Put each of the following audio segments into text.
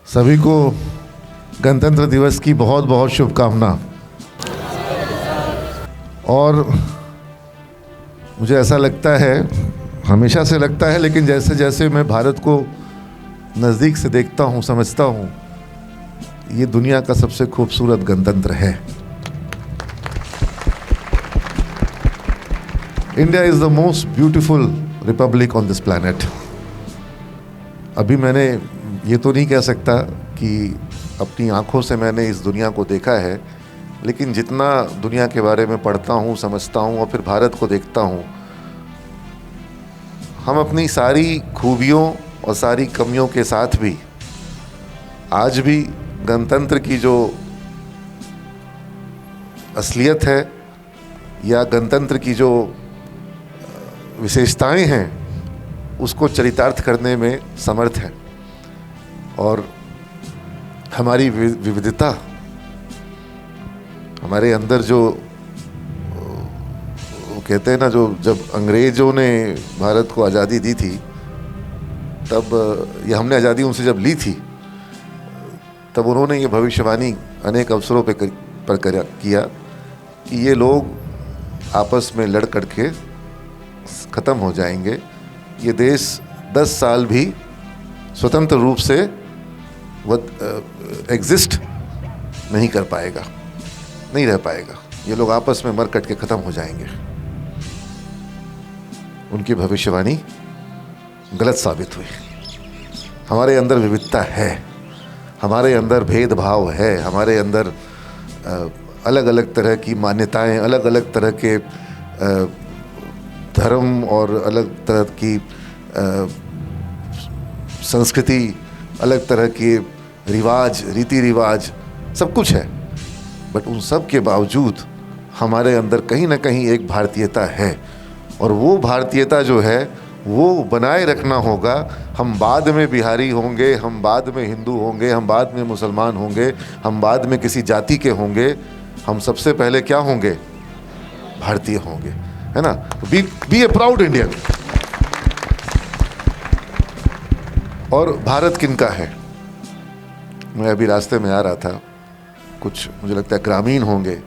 सभी को गणतंत्र दिवस की बहुत बहुत शुभकामना। और मुझे ऐसा लगता है, हमेशा से लगता है, लेकिन जैसे जैसे मैं भारत को नज़दीक से देखता हूँ, समझता हूँ, ये दुनिया का सबसे खूबसूरत गणतंत्र है। India is the most beautiful Republic on this planet. अभी मैंने ये तो नहीं कह सकता कि अपनी आँखों से मैंने इस दुनिया को देखा है, लेकिन जितना दुनिया के बारे में पढ़ता हूँ, समझता हूँ और फिर भारत को देखता हूँ, हम अपनी सारी खूबियों और सारी कमियों के साथ भी आज भी गणतंत्र की जो असलियत है या गणतंत्र की जो विशेषताएं हैं उसको चरितार्थ करने में समर्थ है। और हमारी विविधता, हमारे अंदर जो वो कहते हैं ना, जो जब अंग्रेज़ों ने भारत को आज़ादी दी थी, तब ये हमने आज़ादी उनसे जब ली थी, तब उन्होंने ये भविष्यवाणी अनेक अवसरों पर किया कि ये लोग आपस में लड़ करके ख़त्म हो जाएंगे, ये देश 10 साल भी स्वतंत्र रूप से एग्जिस्ट नहीं कर पाएगा, नहीं रह पाएगा, ये लोग आपस में मर कट के ख़त्म हो जाएंगे। उनकी भविष्यवाणी गलत साबित हुई। हमारे अंदर विविधता है, हमारे अंदर भेदभाव है, हमारे अंदर अलग अलग तरह की मान्यताएं, अलग अलग तरह के धर्म और अलग तरह की संस्कृति, अलग तरह के रिवाज, रीति रिवाज, सब कुछ है। बट उन सब के बावजूद हमारे अंदर कहीं ना कहीं एक भारतीयता है, और वो भारतीयता जो है वो बनाए रखना होगा। हम बाद में बिहारी होंगे, हम बाद में हिंदू होंगे, हम बाद में मुसलमान होंगे, हम बाद में किसी जाति के होंगे, हम सबसे पहले क्या होंगे? भारतीय होंगे, है ना? Be a proud Indian. और भारत किनका है? मैं अभी रास्ते में आ रहा था, कुछ मुझे लगता है ग्रामीण होंगे,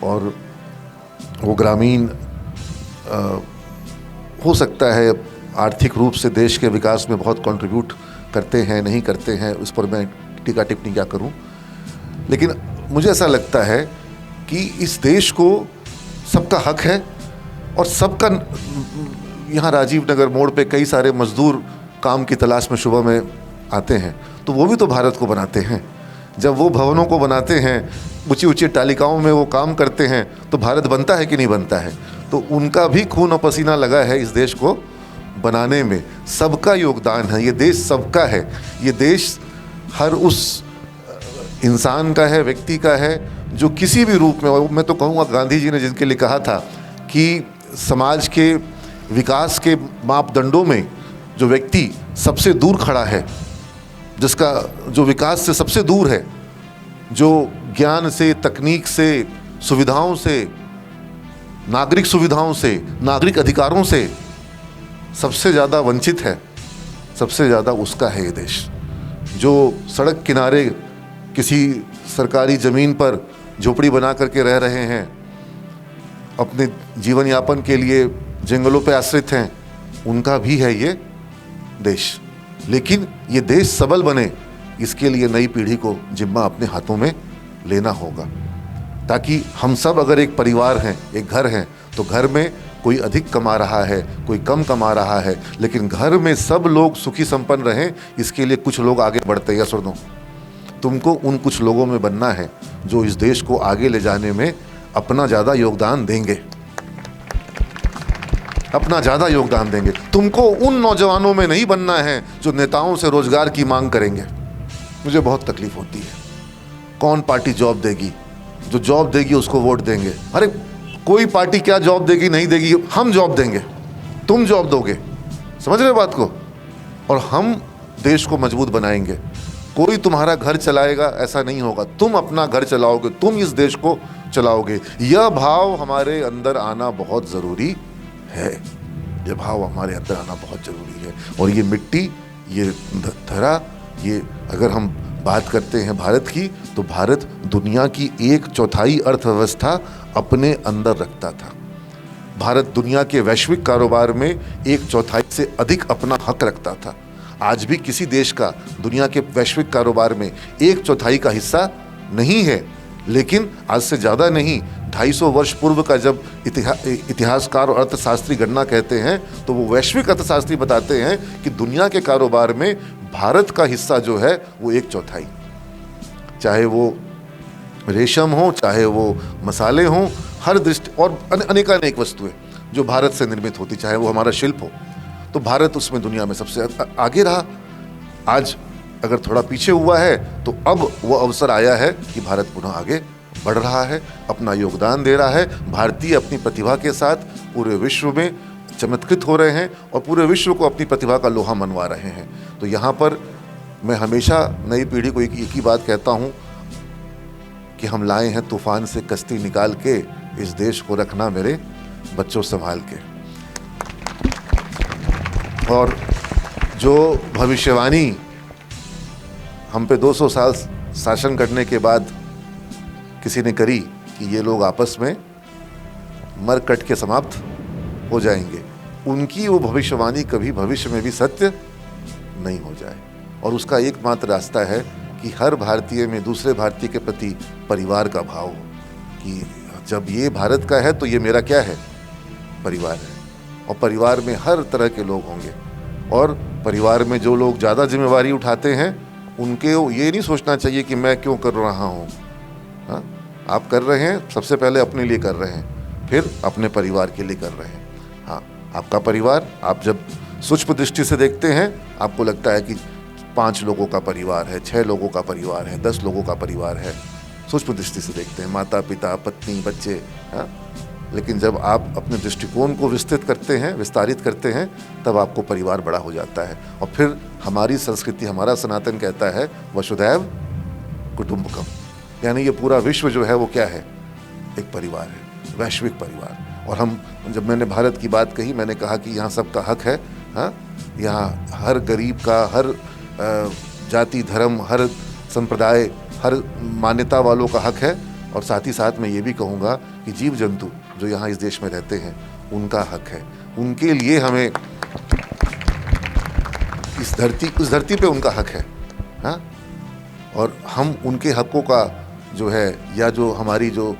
और वो ग्रामीण हो सकता है आर्थिक रूप से देश के विकास में बहुत कंट्रीब्यूट करते हैं, नहीं करते हैं, उस पर मैं टीका टिप्पणी क्या करूं। लेकिन मुझे ऐसा लगता है कि इस देश को सबका हक है, और सबका, यहाँ राजीव नगर मोड़ पे कई सारे मजदूर काम की तलाश में सुबह में आते हैं, तो वो भी तो भारत को बनाते हैं। जब वो भवनों को बनाते हैं, ऊंची ऊंची तालिकाओं में वो काम करते हैं, तो भारत बनता है कि नहीं बनता है? तो उनका भी खून और पसीना लगा है इस देश को बनाने में। सबका योगदान है, ये देश सबका है, ये देश हर उस इंसान का है, व्यक्ति का है, जो किसी भी रूप में, मैं तो कहूँगा गांधी जी ने जिनके लिए कहा था कि समाज के विकास के मापदंडों में जो व्यक्ति सबसे दूर खड़ा है, जिसका जो विकास से सबसे दूर है, जो ज्ञान से, तकनीक से, सुविधाओं से, नागरिक सुविधाओं से, नागरिक अधिकारों से सबसे ज़्यादा वंचित है, सबसे ज़्यादा उसका है ये देश। जो सड़क किनारे किसी सरकारी ज़मीन पर झोपड़ी बना करके रह रहे हैं, अपने जीवन यापन के लिए जंगलों पे आश्रित हैं, उनका भी है ये देश। लेकिन ये देश सबल बने, इसके लिए नई पीढ़ी को जिम्मा अपने हाथों में लेना होगा, ताकि हम सब अगर एक परिवार हैं, एक घर हैं, तो घर में कोई अधिक कमा रहा है, कोई कम कमा रहा है, लेकिन घर में सब लोग सुखी संपन्न रहें, इसके लिए कुछ लोग आगे बढ़ते हैं। सुन दो, तुमको उन कुछ लोगों में बनना है जो इस देश को आगे ले जाने में अपना ज़्यादा योगदान देंगे, अपना ज़्यादा योगदान देंगे। तुमको उन नौजवानों में नहीं बनना है जो नेताओं से रोजगार की मांग करेंगे। मुझे बहुत तकलीफ होती है, कौन पार्टी जॉब देगी? जो जॉब देगी उसको वोट देंगे। अरे कोई पार्टी क्या जॉब देगी, नहीं देगी, हम जॉब देंगे, तुम जॉब दोगे। समझ रहे हो बात को? और हम देश को मजबूत बनाएंगे। कोई तुम्हारा घर चलाएगा ऐसा नहीं होगा, तुम अपना घर चलाओगे, तुम इस देश को चलाओगे। यह भाव हमारे अंदर आना बहुत ज़रूरी है, यह भाव हमारे अंदर आना बहुत ज़रूरी है। और ये मिट्टी, ये धरा, ये अगर हम बात करते हैं भारत की, तो भारत दुनिया की 1/4 अर्थव्यवस्था अपने अंदर रखता था। भारत दुनिया के वैश्विक कारोबार में 1/4 से अधिक अपना हक रखता था। आज भी किसी देश का दुनिया के वैश्विक कारोबार में 1/4 का हिस्सा नहीं है, लेकिन आज से ज़्यादा नहीं, 250 वर्ष पूर्व का जब इतिहासकार और अर्थशास्त्री गणना कहते हैं, तो वो वैश्विक अर्थशास्त्री बताते हैं कि दुनिया के कारोबार में भारत का हिस्सा जो है वो 1/4, चाहे वो रेशम हो, चाहे वो मसाले हों, हर दृष्टि और अनेकानेक वस्तुएं जो भारत से निर्मित होती, चाहे वो हमारा शिल्प हो, तो भारत उसमें दुनिया में सबसे आगे रहा। आज अगर थोड़ा पीछे हुआ है, तो अब वो अवसर आया है कि भारत पुनः आगे बढ़ रहा है, अपना योगदान दे रहा है। भारतीय अपनी प्रतिभा के साथ पूरे विश्व में चमत्कृत हो रहे हैं और पूरे विश्व को अपनी प्रतिभा का लोहा मनवा रहे हैं। तो यहाँ पर मैं हमेशा नई पीढ़ी को एक ही बात कहता हूँ कि हम लाए हैं तूफान से कश्ती निकाल के, इस देश को रखना मेरे बच्चों संभाल के। और जो भविष्यवाणी हम पे 200 साल शासन करने के बाद किसी ने करी कि ये लोग आपस में मर कट के समाप्त हो जाएंगे, उनकी वो भविष्यवाणी कभी भविष्य में भी सत्य नहीं हो जाए। और उसका एकमात्र रास्ता है कि हर भारतीय में दूसरे भारतीय के प्रति परिवार का भाव हो कि जब ये भारत का है तो ये मेरा क्या है, परिवार है। और परिवार में हर तरह के लोग होंगे, और परिवार में जो लोग ज़्यादा जिम्मेवारी उठाते हैं उनके ये नहीं सोचना चाहिए कि मैं क्यों कर रहा हूँ। हाँ, आप कर रहे हैं, सबसे पहले अपने लिए कर रहे हैं, फिर अपने परिवार के लिए कर रहे हैं। हाँ, आपका परिवार आप जब सूक्ष्म दृष्टि से देखते हैं, आपको लगता है कि 5 लोगों का परिवार है, 6 लोगों का परिवार है, 10 लोगों का परिवार है। सूक्ष्म दृष्टि से देखते हैं, माता पिता पत्नी बच्चे। हाँ, लेकिन जब आप अपने दृष्टिकोण को विस्तृत करते हैं, विस्तारित करते हैं, तब आपको परिवार बड़ा हो जाता है। और फिर हमारी संस्कृति, हमारा सनातन कहता है वसुधैव कुटुंबकम, यानी ये पूरा विश्व जो है वो क्या है, एक परिवार है, वैश्विक परिवार। और हम, जब मैंने भारत की बात कही, मैंने कहा कि यहाँ सबका हक है। हाँ, यहाँ हर गरीब का, हर जाति धर्म, हर संप्रदाय, हर मान्यता वालों का हक है। और साथ ही साथ मैं ये भी कहूँगा कि जीव जंतु जो यहाँ इस देश में रहते हैं, उनका हक है। उनके लिए हमें उस धरती पे उनका हक है। हाँ, और हम उनके हकों का जो है, या जो हमारी जो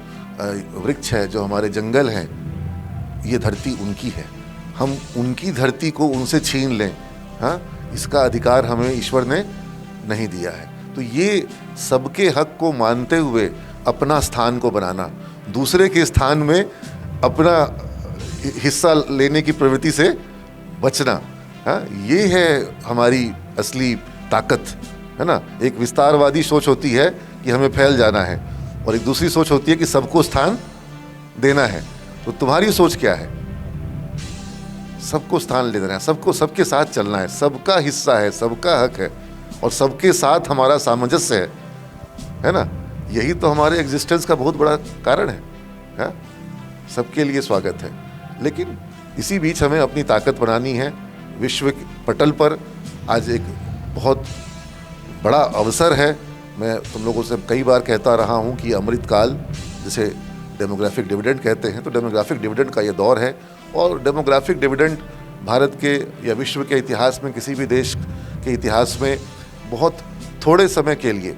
वृक्ष है, जो हमारे जंगल हैं, ये धरती उनकी है। हम उनकी धरती को उनसे छीन लें, हाँ, इसका अधिकार हमें ईश्वर ने नहीं दिया है। तो ये सबके हक को मानते हुए अपना स्थान को बनाना, दूसरे के स्थान में अपना हिस्सा लेने की प्रवृत्ति से बचना, हाँ, ये है हमारी असली ताकत, है ना। एक विस्तारवादी सोच होती है कि हमें फैल जाना है, और एक दूसरी सोच होती है कि सबको स्थान देना है। तो तुम्हारी सोच क्या है? सबको स्थान ले देना है, सबको सबके साथ चलना है, सबका हिस्सा है, सबका हक है, और सबके साथ हमारा सामंजस्य है ना। यही तो हमारे एग्जिस्टेंस का बहुत बड़ा कारण है। हाँ? सबके लिए स्वागत है। लेकिन इसी बीच हमें अपनी ताकत बनानी है। विश्व पटल पर आज एक बहुत बड़ा अवसर है। मैं तुम लोगों से कई बार कहता रहा हूँ कि अमृतकाल, जिसे डेमोग्राफिक डिविडेंड कहते हैं, तो डेमोग्राफिक डिविडेंड का ये दौर है। और डेमोग्राफिक डिविडेंड भारत के या विश्व के इतिहास में, किसी भी देश के इतिहास में बहुत थोड़े समय के लिए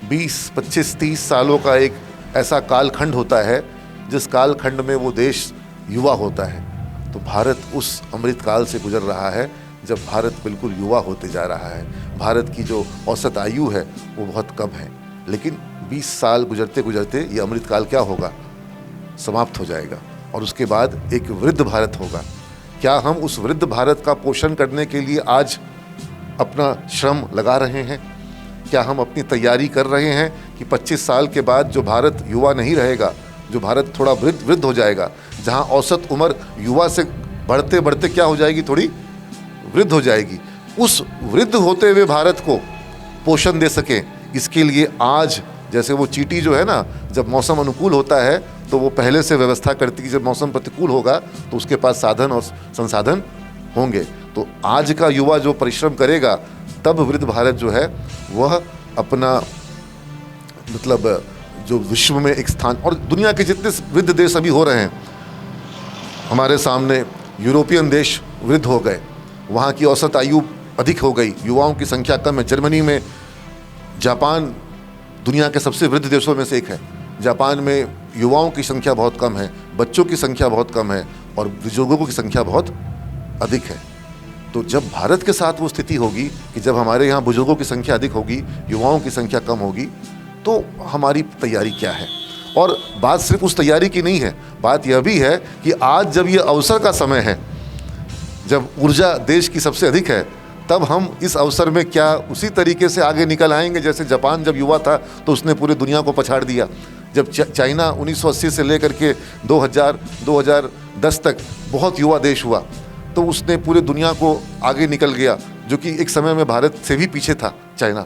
20, 25, 30 सालों का एक ऐसा कालखंड होता है जिस कालखंड में वो देश युवा होता है। तो भारत उस अमृतकाल से गुजर रहा है जब भारत बिल्कुल युवा होते जा रहा है। भारत की जो औसत आयु है वो बहुत कम है, लेकिन 20 साल गुजरते गुजरते ये अमृतकाल क्या होगा, समाप्त हो जाएगा, और उसके बाद एक वृद्ध भारत होगा। क्या हम उस वृद्ध भारत का पोषण करने के लिए आज अपना श्रम लगा रहे हैं? क्या हम अपनी तैयारी कर रहे हैं कि 25 साल के बाद जो भारत युवा नहीं रहेगा, जो भारत थोड़ा वृद्ध हो जाएगा, जहां औसत उम्र युवा से बढ़ते बढ़ते क्या हो जाएगी, थोड़ी वृद्ध हो जाएगी, उस वृद्ध होते हुए भारत को पोषण दे सकें, इसके लिए आज जैसे वो चींटी जो है ना, जब मौसम अनुकूल होता है तो वो पहले से व्यवस्था करती है कि जब मौसम प्रतिकूल होगा तो उसके पास साधन और संसाधन होंगे। तो आज का युवा जो परिश्रम करेगा, तब वृद्ध भारत जो है वह अपना मतलब जो विश्व में एक स्थान, और दुनिया के जितने वृद्ध देश अभी हो रहे हैं हमारे सामने, यूरोपियन देश वृद्ध हो गए, वहाँ की औसत आयु अधिक हो गई, युवाओं की संख्या कम है। जर्मनी में, जापान दुनिया के सबसे वृद्ध देशों में से एक है, जापान में युवाओं की संख्या बहुत कम है, बच्चों की संख्या बहुत कम है और बुजुर्गों की संख्या बहुत अधिक है। तो जब भारत के साथ वो स्थिति होगी कि जब हमारे यहाँ बुजुर्गों की संख्या अधिक होगी, युवाओं की संख्या कम होगी, तो हमारी तैयारी क्या है। और बात सिर्फ उस तैयारी की नहीं है, बात यह भी है कि आज जब ये अवसर का समय है, जब ऊर्जा देश की सबसे अधिक है, तब हम इस अवसर में क्या उसी तरीके से आगे निकल आएंगे जैसे जापान जब युवा था तो उसने पूरी दुनिया को पछाड़ दिया। जब चाइना 1980 से लेकर के 2010 तक बहुत युवा देश हुआ, तो उसने पूरे दुनिया को आगे निकल गया, जो कि एक समय में भारत से भी पीछे था चाइना।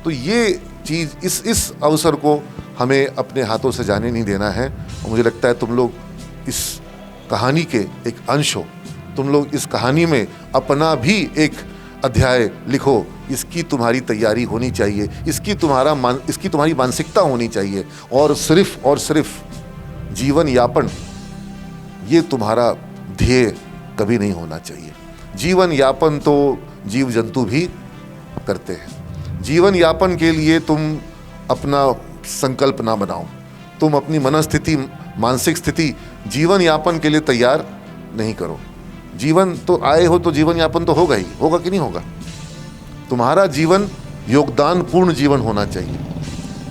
तो ये चीज़, इस अवसर को हमें अपने हाथों से जाने नहीं देना है। और मुझे लगता है तुम लोग इस कहानी के एक अंश हो, तुम लोग इस कहानी में अपना भी एक अध्याय लिखो, इसकी तुम्हारी तैयारी होनी चाहिए, इसकी तुम्हारी मानसिकता होनी चाहिए। और सिर्फ जीवन यापन ये तुम्हारा ध्येय कभी नहीं होना चाहिए। जीवन यापन तो जीव जंतु भी करते हैं। जीवन यापन के लिए तुम अपना संकल्प ना बनाओ, तुम अपनी मनस्थिति, मानसिक स्थिति जीवन यापन के लिए तैयार नहीं करो। जीवन तो आए हो तो जीवन यापन तो होगा ही, होगा कि नहीं होगा। तुम्हारा जीवन योगदान पूर्ण जीवन होना चाहिए।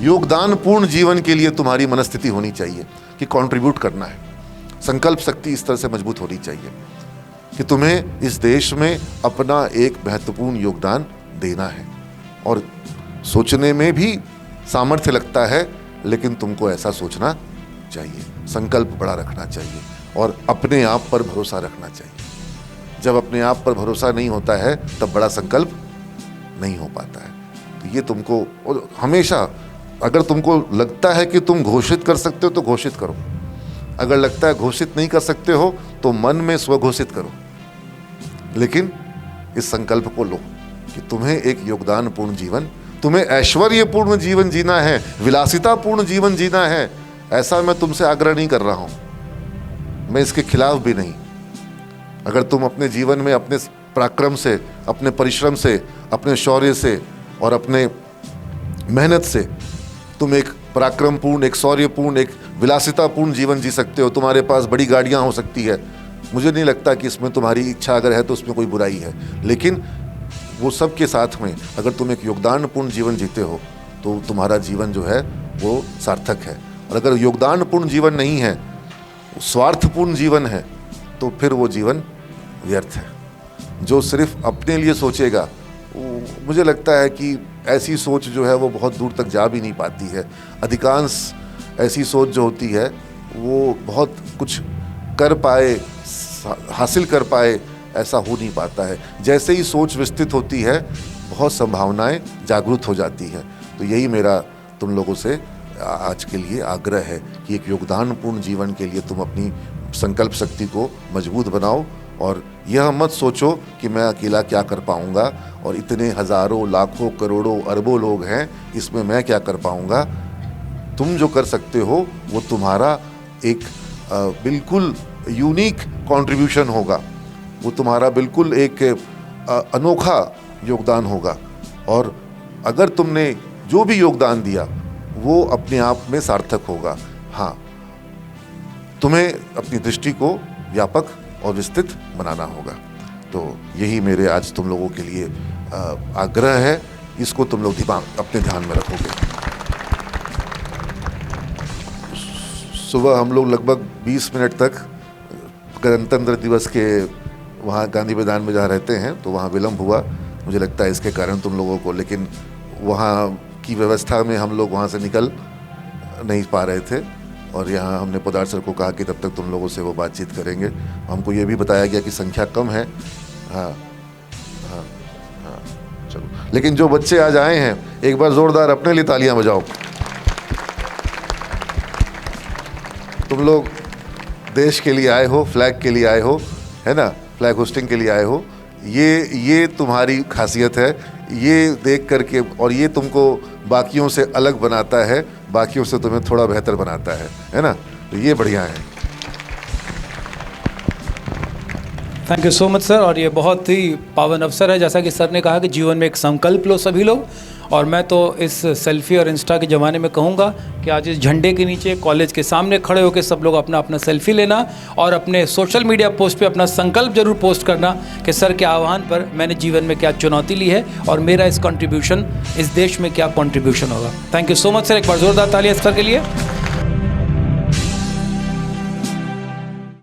योगदान पूर्ण जीवन के लिए तुम्हारी मनस्थिति होनी चाहिए कि कंट्रीब्यूट करना है। संकल्प शक्ति इस तरह से मजबूत होनी चाहिए कि तुम्हें इस देश में अपना एक महत्वपूर्ण योगदान देना है। और सोचने में भी सामर्थ्य लगता है, लेकिन तुमको ऐसा सोचना चाहिए, संकल्प बड़ा रखना चाहिए और अपने आप पर भरोसा रखना चाहिए। जब अपने आप पर भरोसा नहीं होता है तब बड़ा संकल्प नहीं हो पाता है। तो ये तुमको, और हमेशा अगर तुमको लगता है कि तुम घोषित कर सकते हो तो घोषित करो, अगर लगता है घोषित नहीं कर सकते हो तो मन में स्वघोषित करो, लेकिन इस संकल्प को लो कि तुम्हें एक योगदानपूर्ण जीवन, तुम्हें ऐश्वर्यपूर्ण जीवन जीना है, विलासितापूर्ण जीवन जीना है। ऐसा मैं तुमसे आग्रह नहीं कर रहा हूँ, मैं इसके खिलाफ भी नहीं। अगर तुम अपने जीवन में अपने पराक्रम से, अपने परिश्रम से, अपने शौर्य से और अपने मेहनत से तुम एक पराक्रमपूर्ण, एक शौर्यपूर्ण, एक विलासितापूर्ण जीवन जी सकते हो, तुम्हारे पास बड़ी गाड़ियाँ हो सकती है, मुझे नहीं लगता कि इसमें तुम्हारी इच्छा अगर है तो उसमें कोई बुराई है। लेकिन वो सब के साथ में अगर तुम एक योगदानपूर्ण जीवन जीते हो तो तुम्हारा जीवन जो है वो सार्थक है। और अगर योगदानपूर्ण जीवन नहीं है, स्वार्थपूर्ण जीवन है, तो फिर वो जीवन व्यर्थ है। जो सिर्फ अपने लिए सोचेगा, मुझे लगता है कि ऐसी सोच जो है वो बहुत दूर तक जा भी नहीं पाती है। अधिकांश ऐसी सोच जो होती है वो बहुत कुछ कर पाए, हासिल कर पाए, ऐसा हो नहीं पाता है। जैसे ही सोच विस्तृत होती है, बहुत संभावनाएं जागृत हो जाती हैं। तो यही मेरा तुम लोगों से आज के लिए आग्रह है कि एक योगदानपूर्ण जीवन के लिए तुम अपनी संकल्प शक्ति को मजबूत बनाओ और यह मत सोचो कि मैं अकेला क्या कर पाऊंगा और इतने हज़ारों, लाखों, करोड़ों, अरबों लोग हैं, इसमें मैं क्या कर पाऊंगा। तुम जो कर सकते हो वो तुम्हारा एक बिल्कुल यूनिक कंट्रीब्यूशन होगा, वो तुम्हारा बिल्कुल एक अनोखा योगदान होगा। और अगर तुमने जो भी योगदान दिया वो अपने आप में सार्थक होगा। हाँ, तुम्हें अपनी दृष्टि को व्यापक और विस्तृत बनाना होगा। तो यही मेरे आज तुम लोगों के लिए आग्रह है, इसको तुम लोग अपने ध्यान में रखोगे। सुबह हम लोग लगभग 20 मिनट तक गणतंत्र दिवस के वहाँ गांधी मैदान में जहाँ रहते हैं तो वहाँ विलम्ब हुआ, मुझे लगता है इसके कारण तुम लोगों को, लेकिन वहाँ की व्यवस्था में हम लोग वहाँ से निकल नहीं पा रहे थे और यहाँ हमने पोदार सर को कहा कि तब तक तुम लोगों से वो बातचीत करेंगे। हमको ये भी बताया गया कि संख्या कम है। हाँ हाँ हाँ, चलो, लेकिन जो बच्चे आज आए हैं एक बार ज़ोरदार अपने लिए तालियां बजाओ। तुम लोग देश के लिए आए हो, फ्लैग के लिए आए हो, है ना, फ्लैग होस्टिंग के लिए आए हो। ये तुम्हारी खासियत है। ये देख करके, और ये तुमको बाकियों से अलग बनाता है, बाकियों से तुम्हें थोड़ा बेहतर बनाता है ना? तो ये बढ़िया है। Thank you so much sir. और ये बहुत ही पावन अवसर है, जैसा कि सर ने कहा कि जीवन में एक संकल्प लो सभी लोग। और मैं तो इस सेल्फी और इंस्टा के ज़माने में कहूँगा कि आज इस झंडे के नीचे कॉलेज के सामने खड़े होकर सब लोग अपना अपना सेल्फी लेना और अपने सोशल मीडिया पोस्ट पे अपना संकल्प जरूर पोस्ट करना कि सर के आह्वान पर मैंने जीवन में क्या चुनौती ली है और मेरा इस कंट्रीब्यूशन इस देश में क्या कंट्रीब्यूशन होगा। Thank you so much sir. एक बार जोरदार तालियां सर के लिए।